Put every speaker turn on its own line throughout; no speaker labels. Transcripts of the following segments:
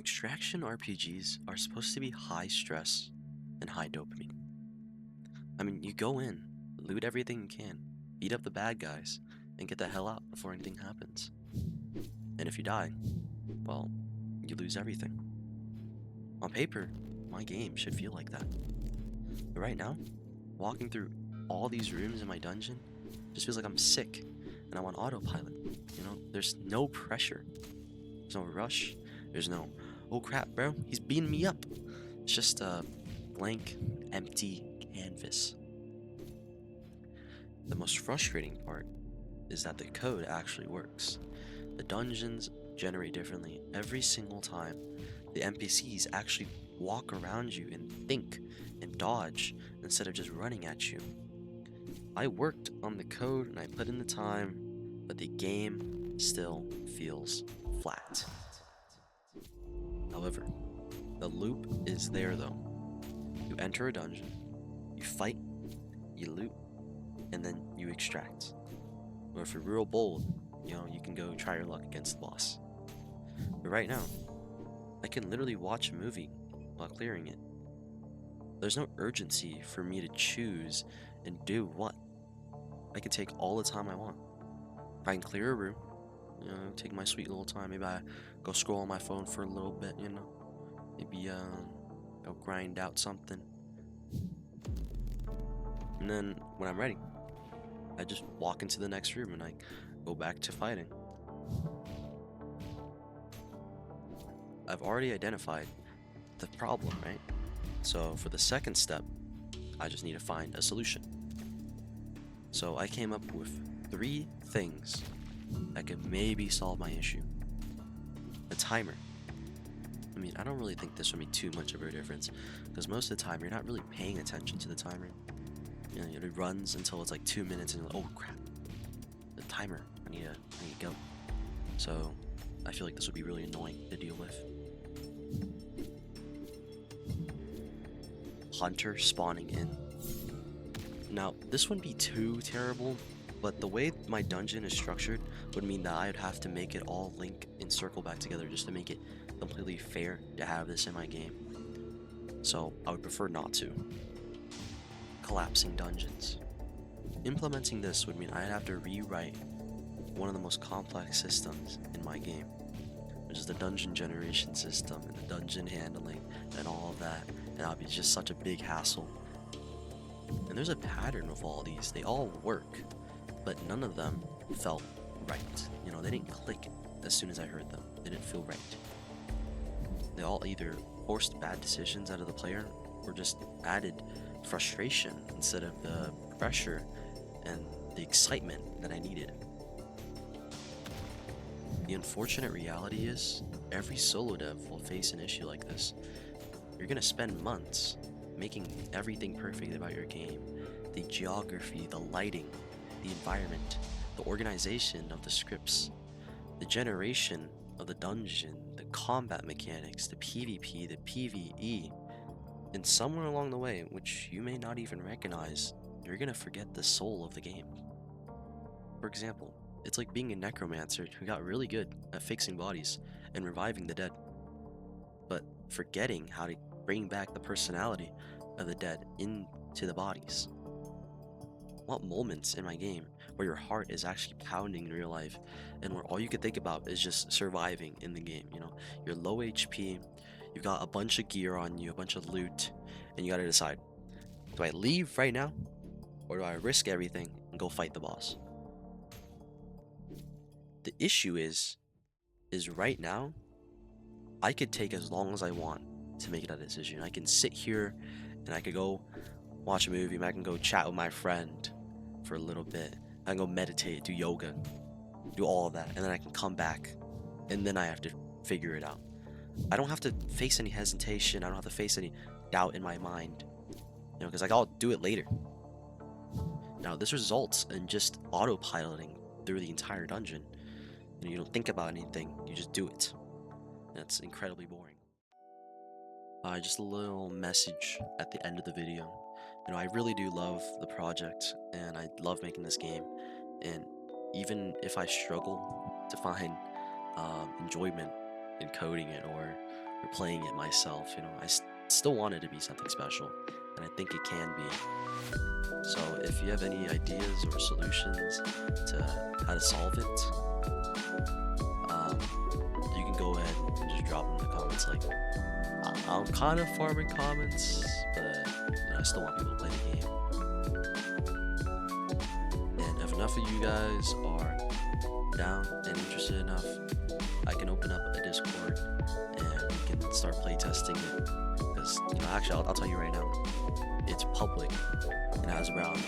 Extraction RPGs are supposed to be high stress and high dopamine. I mean, you go in, loot everything you can, beat up the bad guys, and get the hell out before anything happens. And if you die, well, you lose everything. On paper, my game should feel like that. But right now, walking through all these rooms in my dungeon just feels like I'm sick and I'm on autopilot. There's no pressure, there's no rush, there's no, oh crap, bro, he's beating me up. It's just a blank, empty canvas. The most frustrating part is that the code actually works. The dungeons generate differently every single time. The NPCs actually walk around you and think and dodge instead of just running at you. I worked on the code and I put in the time, but the game still feels flat. However, the loop is there though. You enter a dungeon, you fight, you loot, and then you extract. Or if you're real bold, you can go try your luck against the boss. But right now, I can literally watch a movie while clearing it. There's no urgency for me to choose and do what. I can take all the time I want. If I can clear a room, take my sweet little time. Maybe I go scroll on my phone for a little bit, Maybe go grind out something. And then when I'm ready, I just walk into the next room and I go back to fighting. I've already identified the problem, right? So for the second step, I just need to find a solution. So I came up with 3 things that could maybe solve my issue. A timer. I mean, I don't really think this would be too much of a difference, because most of the time you're not really paying attention to the timer. It runs until it's like 2 minutes and you're like, oh crap, the timer, I need to go. So I feel like this would be really annoying to deal with. Hunter spawning in. Now, this wouldn't be too terrible, but the way my dungeon is structured would mean that I would have to make it all link and circle back together just to make it completely fair to have this in my game. So I would prefer not to. Collapsing dungeons. Implementing this would mean I'd have to rewrite one of the most complex systems in my game, which is the dungeon generation system and the dungeon handling and all of that, and that would be just such a big hassle. And there's a pattern with all these. They all work, but none of them felt right. They didn't click as soon as I heard them. They didn't feel right. They all either forced bad decisions out of the player or just added frustration instead of the pressure and the excitement that I needed. The unfortunate reality is, every solo dev will face an issue like this. You're gonna spend months making everything perfect about your game. The geography, the lighting, the environment, the organization of the scripts, the generation of the dungeon, the combat mechanics, the PvP, the PvE, and somewhere along the way, which you may not even recognize, you're gonna forget the soul of the game. For example, it's like being a necromancer who got really good at fixing bodies and reviving the dead, but forgetting how to bring back the personality of the dead into the bodies. I want moments in my game where your heart is actually pounding in real life and where all you can think about is just surviving in the game. You're low HP, you've got a bunch of gear on you, a bunch of loot, and you gotta decide, do I leave right now or do I risk everything and go fight the boss? The issue is right now, I could take as long as I want to make that decision. I can sit here and I could go watch a movie, I can go chat with my friend for a little bit, I can go meditate, do yoga, do all of that, and then I can come back, and then I have to figure it out. I don't have to face any hesitation, I don't have to face any doubt in my mind, because I'll do it later. Now, this results in just autopiloting through the entire dungeon. You don't think about anything, you just do it. That's incredibly boring. Just a little message at the end of the video. I really do love the project, and I love making this game, and even if I struggle to find enjoyment in coding it, or playing it myself. You know, still want it to be something special, and I think it can be. So if you have any ideas or solutions to how to solve it, you can go ahead and just drop them in the comments. Like, I'm kind of farming comments, but you know, I still want people to play the game. And if enough of you guys are down and interested enough, I can open up a Discord and we can start playtesting it. Because, you know, actually, I'll tell you right now, it's public. It has around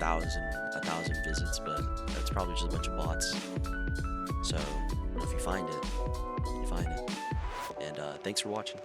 1,000 visits, but it's probably just a bunch of bots. So if you find it, you find it. And thanks for watching.